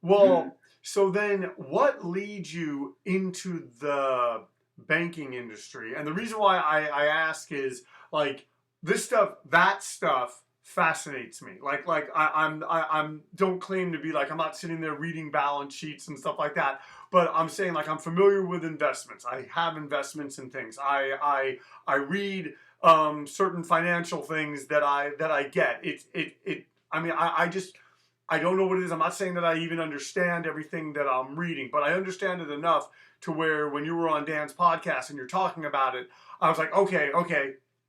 Well, so then what leads you into the banking industry? And the reason why I ask is like this stuff, that stuff fascinates me. I'm don't claim to be like I'm not sitting there reading balance sheets and stuff like that, but I'm saying like I'm familiar with investments. I have investments in things. I read certain financial things that I get. I mean I just I don't know what it is. I'm not saying that I even understand everything that I'm reading, but I understand it enough to where when you were on Dan's podcast and you're talking about it, I was like, okay,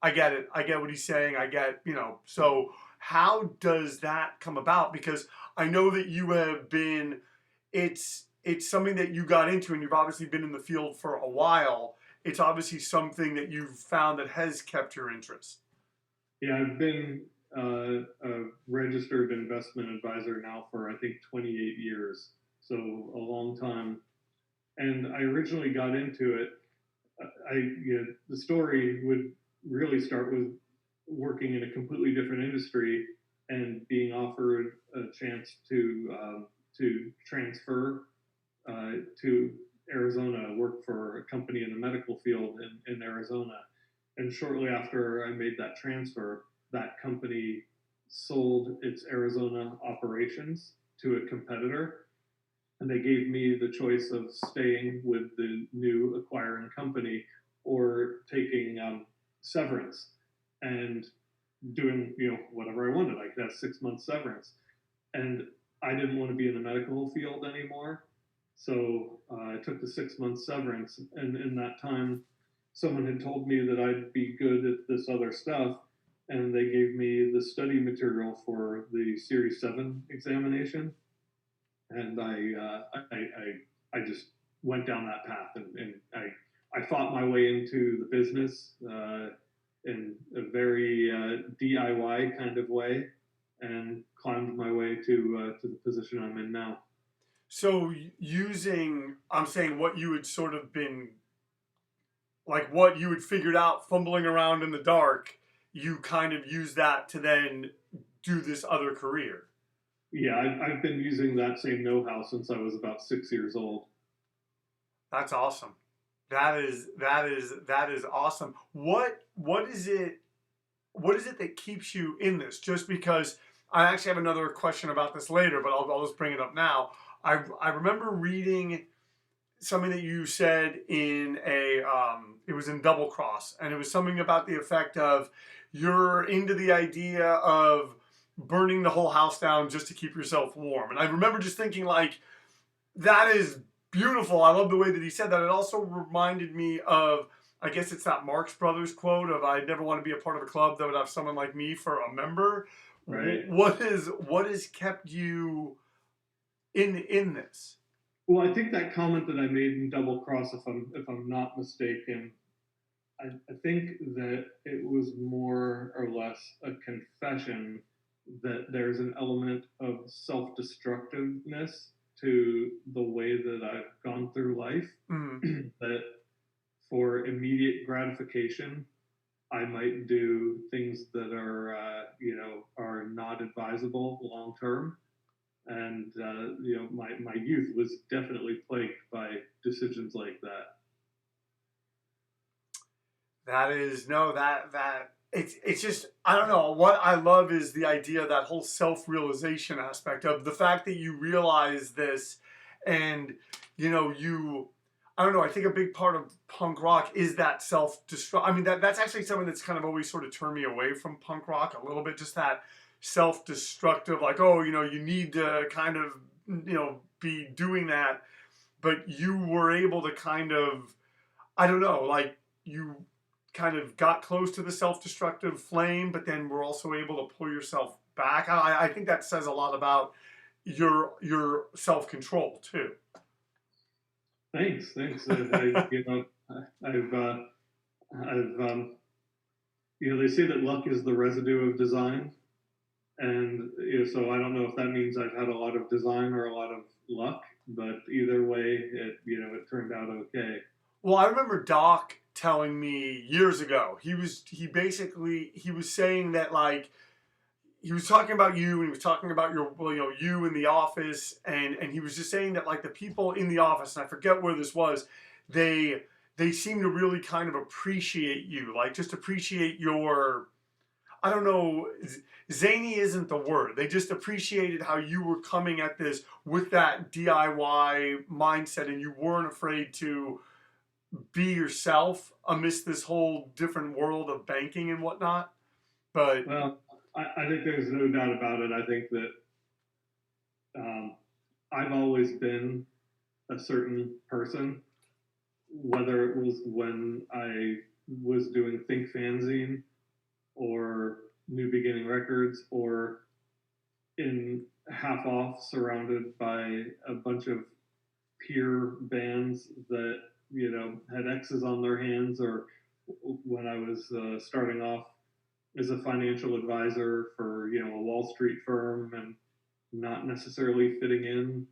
I get it. I get what he's saying. I get, So how does that come about? Because I know that you have been, it's something that you got into and you've obviously been in the field for a while. It's obviously something that you've found that has kept your interest. Yeah, I've been a registered investment advisor now for I think 28 years, so a long time. And I originally got into it. The story would really start with working in a completely different industry and being offered a chance to transfer to Arizona, work for a company in the medical field in Arizona. And shortly after I made that transfer, that company sold its Arizona operations to a competitor. And they gave me the choice of staying with the new acquiring company or taking severance and doing whatever I wanted. I could have 6 months severance, and I didn't want to be in the medical field anymore. So I took the 6 months severance, and in that time, someone had told me that I'd be good at this other stuff, and they gave me the study material for the Series 7 examination, and I just went down that path, and I fought my way into the business in a very DIY kind of way, and climbed my way to the position I'm in now. So I'm saying what you had sort of been like what you had figured out fumbling around in the dark, you kind of use that to then do this other career. Yeah, I've been using that same know-how since I was about 6 years old. That's awesome. That is awesome. What is it? What is it that keeps you in this? Just because I actually have another question about this later, but I'll just bring it up now. I remember reading something that you said in it was in Double Cross, and it was something about the effect of you're into the idea of burning the whole house down just to keep yourself warm. And I remember just thinking like that is beautiful. I love the way that he said that. It also reminded me of, I guess it's that Marx Brothers quote of "I never want to be a part of a club that would have someone like me for a member." Right. What has kept you in this? Well, I think that comment that I made in Double Cross, if I'm not mistaken, I think that it was more or less a confession that there's an element of self-destructiveness to the way that I've gone through life. Mm. That for immediate gratification, I might do things that are not advisable long term. And my youth was definitely plagued by decisions like that. That is no that it's just I don't know what I love is the idea of that whole self-realization aspect of the fact that you realize this and you I don't know I think a big part of punk rock is that self-destruct. I mean that's actually something that's kind of always sort of turned me away from punk rock a little bit, just that self-destructive like you need to kind of be doing that, but you were able to kind of I don't know like you kind of got close to the self-destructive flame, but then were also able to pull yourself back. I think that says a lot about your self-control too. Thanks. I've they say that luck is the residue of design, and so I don't know if that means I've had a lot of design or a lot of luck, but either way, it turned out okay. Well, I remember Doc telling me years ago. He was saying that like he was talking about you, and he was talking about your, well, you in the office, and he was just saying that like the people in the office, and I forget where this was, they they seem to really kind of appreciate you, like just appreciate your, I don't know, zany isn't the word. They just appreciated how you were coming at this with that DIY mindset, and you weren't afraid to be yourself amidst this whole different world of banking and whatnot. But Well, I think there's no doubt about it. I think that um, I've always been a certain person, whether it was when I was doing Think Fanzine or New Beginning Records or in Half Off, surrounded by a bunch of peer bands that had X's on their hands, or when I was starting off as a financial advisor for a Wall Street firm and not necessarily fitting in.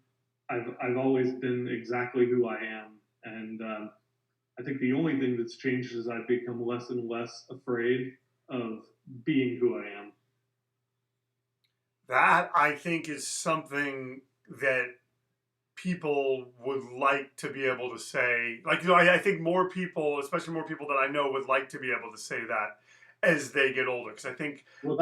I've always been exactly who I am, and I think the only thing that's changed is I've become less and less afraid of being who I am. that I think is something that people would like to be able to say. Like, I think more people, especially more people that I know, would like to be able to say that as they get older. Because I think, Well,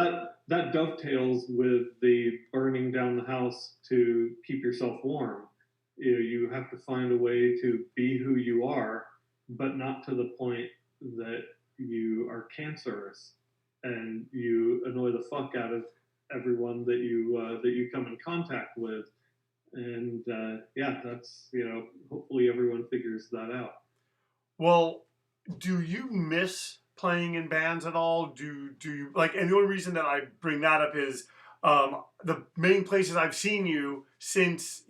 that dovetails with the burning down the house to keep yourself warm. You have to find a way to be who you are, but not to the point that you are cancerous and you annoy the fuck out of everyone that you come in contact with. And yeah, that's hopefully everyone figures that out. well, do you miss playing in bands at all? Do you like? And the only reason that I bring that up is the main places I've seen you since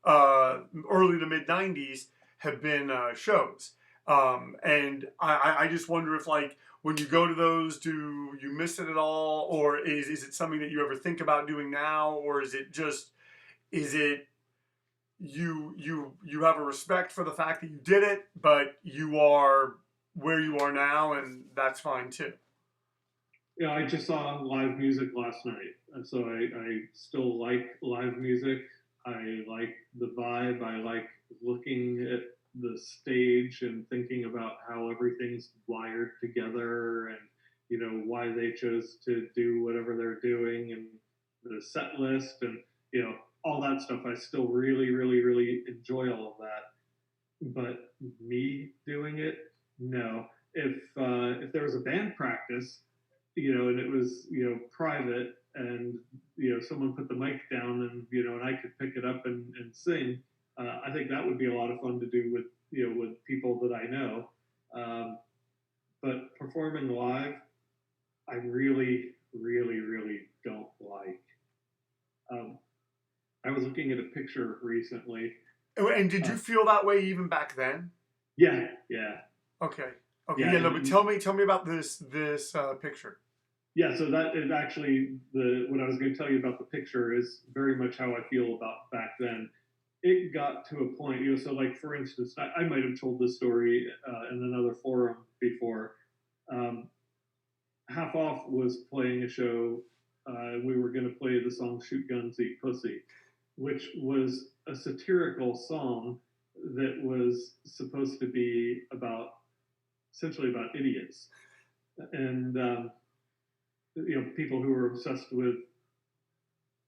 early to mid '90s have been shows, and I just wonder if like when you go to those, do you miss it at all, or is it something that you ever think about doing now, or is it just is it you have a respect for the fact that you did it, but you are where you are now, and that's fine too. Yeah, I just saw live music last night, and so I still like live music. I like the vibe. I like looking at the stage and thinking about how everything's wired together, and why they chose to do whatever they're doing, and the set list, and all that stuff. I still really, really, really enjoy all of that. But me doing it, no. If there was a band practice, and it was private, and someone put the mic down, and and I could pick it up and sing, I think that would be a lot of fun to do with with people that I know. Um, but performing live, I really, really, really don't like. Um, I was looking at a picture recently. And did Uh, you feel that way even back then? yeah, yeah, Okay. Okay. yeah, Yeah. No. But tell me about this picture. yeah. So that is actually the what I was going to tell you about the picture is very much how I feel about back then. It got to a point, so like for instance, I might have told this story in another forum before. Um, Half Off was playing a show. We were going to play the song "Shoot Guns, Eat Pussy," which was a satirical song that was supposed to be about essentially about idiots and people who were obsessed with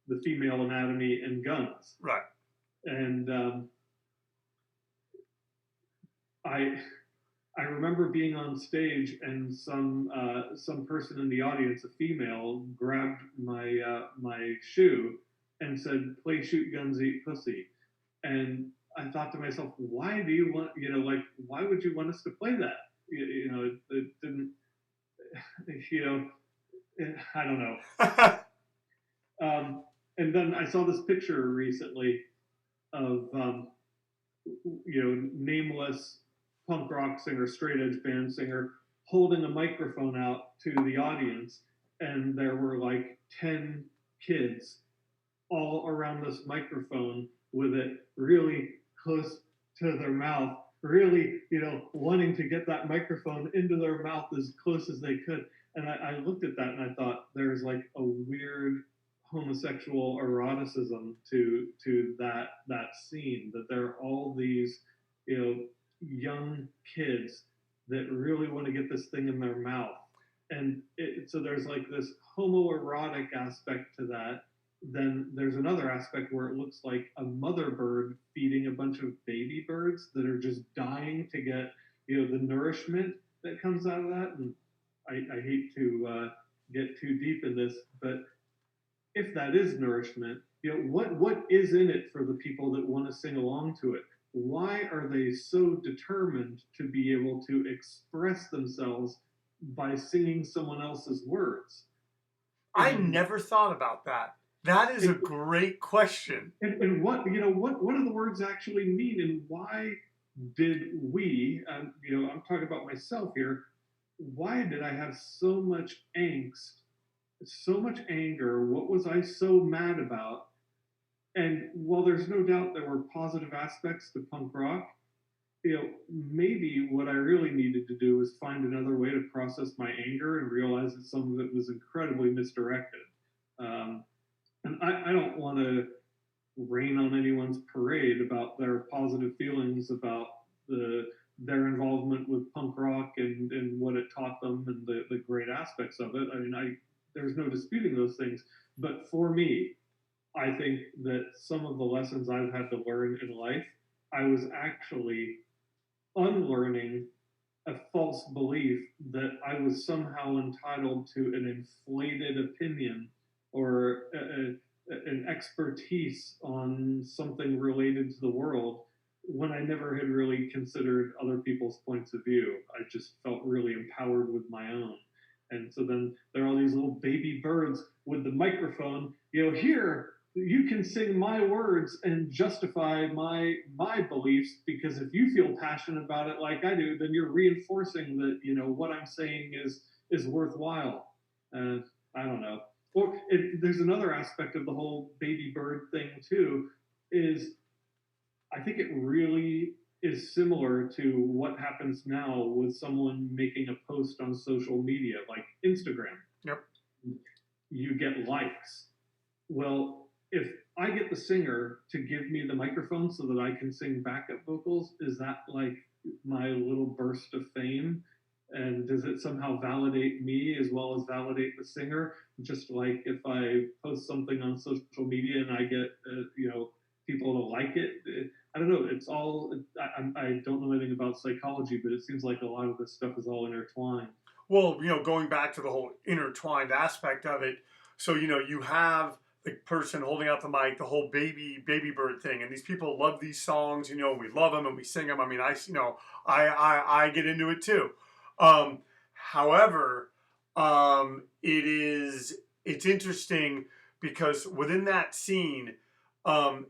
the female anatomy and guns. Right. And I I remember being on stage and some person in the audience, a female, grabbed my shoe and said, "Play Shoot Guns, Eat Pussy." And I thought to myself, why do you want like why would you want us to play that? It didn't you know I don't know. And then I saw this picture recently of nameless punk rock singer, straight edge band singer, holding a microphone out to the audience, and there were like 10 kids all around this microphone with it really close to their mouth, really, wanting to get that microphone into their mouth as close as they could. And I looked at that and I thought there's like a weird homosexual eroticism to that scene, that there are all these, you know, young kids that really want to get this thing in their mouth. And so there's like this homoerotic aspect to that. Then there's another aspect where it looks like a mother bird feeding a bunch of baby birds that are just dying to get, you know, the nourishment that comes out of that. And I hate to get too deep in this, but if that is nourishment, you know, what is in it for the people that want to sing along to it? Why are they so determined to be able to express themselves by singing someone else's words? I And never thought about that. That is a and, great question. and what, you know, what do the words actually mean, and why did we? You know, I'm talking about myself here. Why did I have so much angst, so much anger? What was I so mad about? And while there's no doubt there were positive aspects to punk rock, you know, maybe what I really needed to do was find another way to process my anger and realize that some of it was incredibly misdirected. Um, and I don't want to rain on anyone's parade about their positive feelings about their involvement with punk rock and what it taught them and the great aspects of it. I mean, there's no disputing those things. But for me, I think that some of the lessons I've had to learn in life, I was actually unlearning a false belief that I was somehow entitled to an inflated opinion or an expertise on something related to the world when I never had really considered other people's points of view. I just felt really empowered with my own. And so then there are all these little baby birds with the microphone, you know, here, you can sing my words and justify my beliefs, because if you feel passionate about it like I do, then you're reinforcing that, you know, what I'm saying is worthwhile. I don't know. Or there's another aspect of the whole baby bird thing too, is I think it really is similar to what happens now with someone making a post on social media like Instagram. Yep. You get likes. Well, if I get the singer to give me the microphone so that I can sing backup vocals, is that like my little burst of fame? And does it somehow validate me as well as validate the singer? Just like if I post something on social media and I get, you know, people to like it, I don't know. It's all, I don't know anything about psychology, but it seems like a lot of this stuff is all intertwined. Well, you know, going back to the whole intertwined aspect of it, so, you know, you have the person holding out the mic, the whole baby bird thing, and these people love these songs, you know, we love them and we sing them. I mean, you know, I get into it too. However, it's interesting because within that scene,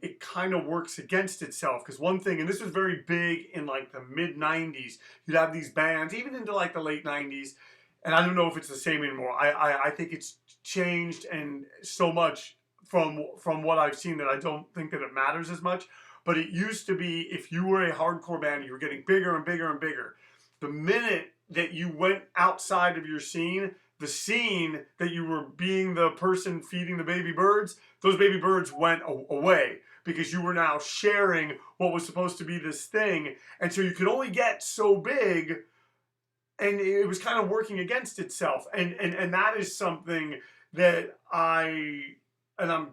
it kind of works against itself. Because one thing, and this was very big in like the mid 90s, you'd have these bands, even into like the late 90s, and I don't know if it's the same anymore. I think it's changed and so much from what I've seen that I don't think that it matters as much. But it used to be, if you were a hardcore band, you were getting bigger and bigger and bigger. The minute that you went outside of your scene, the scene that you were being the person feeding the baby birds, those baby birds went away because you were now sharing what was supposed to be this thing. And so you could only get so big, and it was kind of working against itself. And that is something that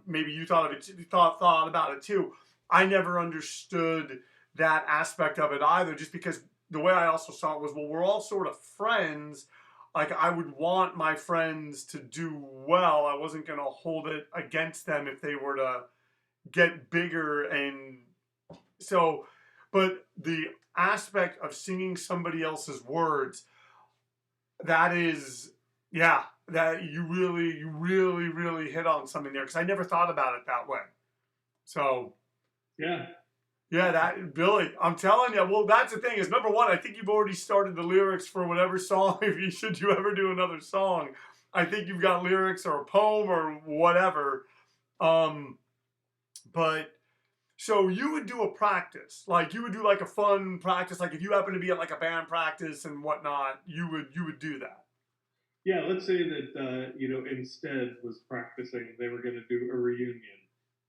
maybe you thought of it, thought about it too. I never understood that aspect of it either, just because the way I also saw it was, well, we're all sort of friends. Like, I would want my friends to do well. I wasn't going to hold it against them if they were to get bigger. And so, but the aspect of singing somebody else's words, that is, yeah, that you really hit on something there, because I never thought about it that way. So, yeah. Yeah, that, Billy, I'm telling you. Well, that's the thing is, number one, I think you've already started the lyrics for whatever song. Should you ever do another song, I think you've got lyrics or a poem or whatever. But so you would do a practice, like you would do like a fun practice, like if you happen to be at like a band practice and whatnot, you would do that. Yeah, let's say that instead was practicing. They were going to do a reunion,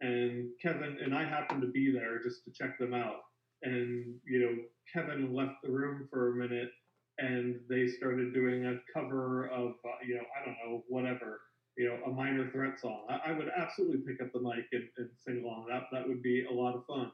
and Kevin and I happened to be there just to check them out. And Kevin left the room for a minute, and they started doing a cover of I don't know, whatever, a Minor Threat song. I would absolutely pick up the mic and sing along. That would be a lot of fun.